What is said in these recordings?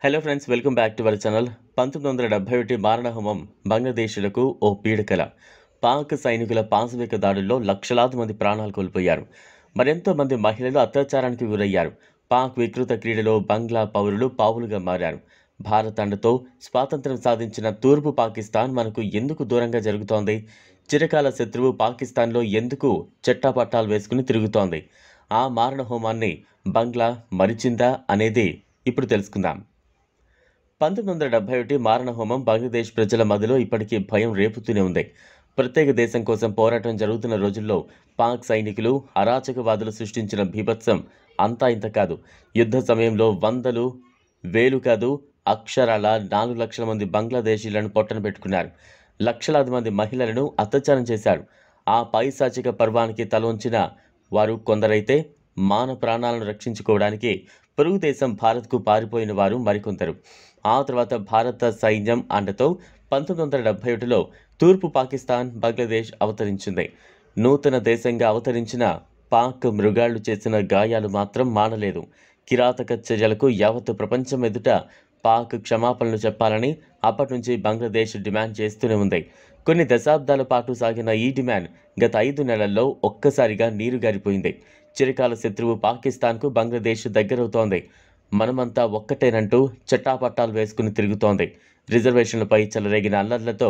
Hello friends, welcome back to our channel. 1971 మారణహోమం బంగ్లాదేశీయులకు ఓ పీడకల. పాక్ సైనికుల పాశవిక దాడుల్లో లక్షలాది మంది ప్రాణాలు కోల్పోయారు. మరెంతో మంది మహిళలు అత్యాచారానికి గురయ్యారు. పాక్ వికృత క్రీడలో బంగ్లా పౌరులు పావులుగా మారారు. భారత్ అండతో స్వాతంత్ర్యం సాధించిన తూర్పు పాకిస్తాన్ మనకు ఎందుకు దూరంగా జరుగుతోంది? చిరకాల శత్రువు పాకిస్తాన్లో ఎందుకు చెట్టాపట్టాలు వేసుకుని తిరుగుతోంది? ఆ మారణహోమాన్ని బంగ్లా మరిచిందా అనేది ఇప్పుడు తెలుసుకుందాం. 1971 మారణహోమం బంగ్లాదేశ్ ప్రజల మధ్యలో ఇప్పటికీ భయం రేపుతూనే ఉంది. ప్రత్యేక దేశం కోసం పోరాటం జరుగుతున్న రోజుల్లో పాక్ సైనికులు, అరాచకవాదులు సృష్టించిన బీభత్సం అంతా ఇంత కాదు. యుద్ధ సమయంలో వందలు, వేలు కాదు, అక్షరాల 4 లక్షల మంది బంగ్లాదేశీలను పొట్టన పెట్టుకున్నారు. లక్షలాది మంది మహిళలను అత్యాచారం చేశారు. ఆ పైశాచిక పర్వానికి తలొంచిన వారు కొందరైతే మాన ప్రాణాలను రక్షించుకోవడానికి పొరుగు దేశం భారత్కు పారిపోయిన వారు మరికొందరు. ఆ తర్వాత భారత సైన్యం అండతో 1971లో తూర్పు పాకిస్తాన్ బంగ్లాదేశ్ అవతరించింది. నూతన దేశంగా అవతరించిన పాక్ మృగాళ్లు చేసిన గాయాలు మాత్రం మానలేదు. కిరాతక చర్యలకు యావత్తు ప్రపంచం ఎదుట పాక్ క్షమాపణలు చెప్పాలని అప్పటి నుంచి బంగ్లాదేశ్ డిమాండ్ చేస్తూనే ఉంది. కొన్ని దశాబ్దాల పాటు సాగిన ఈ డిమాండ్ గత 5 నెలల్లో ఒక్కసారిగా నీరుగారిపోయింది. చిరకాల శత్రువు పాకిస్తాన్కు బంగ్లాదేశ్ దగ్గరవుతోంది. మనమంతా ఒక్కటేనంటూ చట్టాపట్టాలు వేసుకుని తిరుగుతోంది. రిజర్వేషన్లపై చెలరేగిన అల్లర్లతో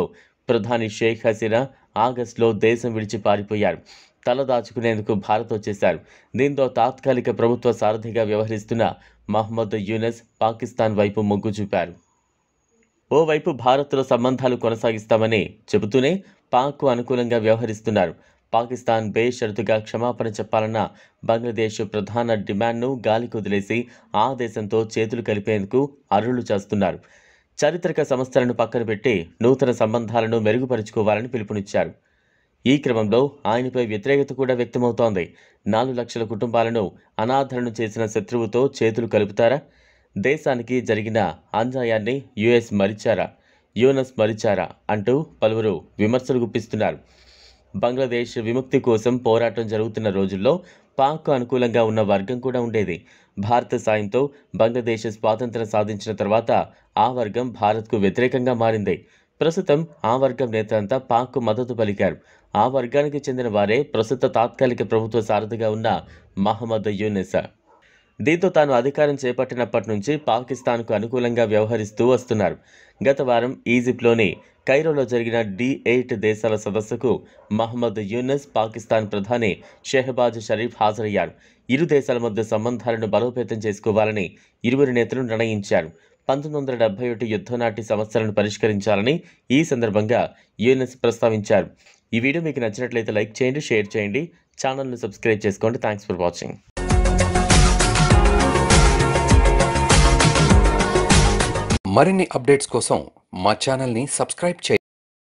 ప్రధాని షేక్ హసీనా ఆగస్టులో దేశం విడిచి పారిపోయారు. తలదాచుకునేందుకు భారత్ వచ్చేశారు. దీంతో తాత్కాలిక ప్రభుత్వ సారథిగా వ్యవహరిస్తున్న మహమ్మద్ యూనస్ పాకిస్తాన్ వైపు మొగ్గు చూపారు. ఓవైపు భారత్తో సంబంధాలు కొనసాగిస్తామని చెబుతూనే పాక్కు అనుకూలంగా వ్యవహరిస్తున్నారు. పాకిస్తాన్ బేషరతుగా క్షమాపణ చెప్పాలన్న బంగ్లాదేశ్ ప్రధాన డిమాండ్ను గాలికి వదిలేసి ఆ దేశంతో చేతులు కలిపేందుకు అర్రులు చేస్తున్నారు. చారిత్రక సంస్థలను పక్కన పెట్టి నూతన సంబంధాలను మెరుగుపరుచుకోవాలని పిలుపునిచ్చారు. ఈ క్రమంలో ఆయనపై వ్యతిరేకత కూడా వ్యక్తమవుతోంది. 4 లక్షల కుటుంబాలను అనాథలను చేసిన శత్రువుతో చేతులు కలుపుతారా? దేశానికి జరిగిన అన్యాయాన్ని యుఎస్ మరిచారా, యూనస్ మరిచారా అంటూ పలువురు విమర్శలు గుప్పిస్తున్నారు. బంగ్లాదేశ్ విముక్తి కోసం పోరాటం జరుగుతున్న రోజుల్లో పాక్కు అనుకూలంగా ఉన్న వర్గం కూడా ఉండేది. భారత సాయంతో బంగ్లాదేశ్ స్వాతంత్ర్యం సాధించిన తర్వాత ఆ వర్గం భారత్కు వ్యతిరేకంగా మారింది. ప్రస్తుతం ఆ వర్గం నేతలంతా పాక్కు మద్దతు పలికారు. ఆ వర్గానికి చెందిన వారే ప్రస్తుత తాత్కాలిక ప్రభుత్వ సారథిగా ఉన్న మహమ్మద్ యూనస్. దీంతో తాను అధికారం చేపట్టినప్పటి నుంచి పాకిస్తాన్కు అనుకూలంగా వ్యవహరిస్తూ వస్తున్నారు. గత వారం ఈజిప్ట్లోని కైరోలో జరిగిన D8 దేశాల సదస్సుకు మహమ్మద్ యూనస్, పాకిస్తాన్ ప్రధాని షెహబాజ్ షరీఫ్ హాజరయ్యారు. ఇరు దేశాల మధ్య సంబంధాలను బలోపేతం చేసుకోవాలని ఇరువురు నేతలు నిర్ణయించారు. 1971 యుద్ధం నాటి సమస్యలను పరిష్కరించాలని ఈ సందర్భంగా యూనస్ ప్రస్తావించారు. ఈ వీడియో మీకు నచ్చినట్లయితే లైక్ చేయండి, షేర్ చేయండి, ఛానల్ను సబ్స్క్రైబ్ చేసుకోండి. Thanks for watching. మరిన్ని అప్డేట్స్ కోసం మా ఛానల్ని సబ్స్క్రైబ్ చేయండి.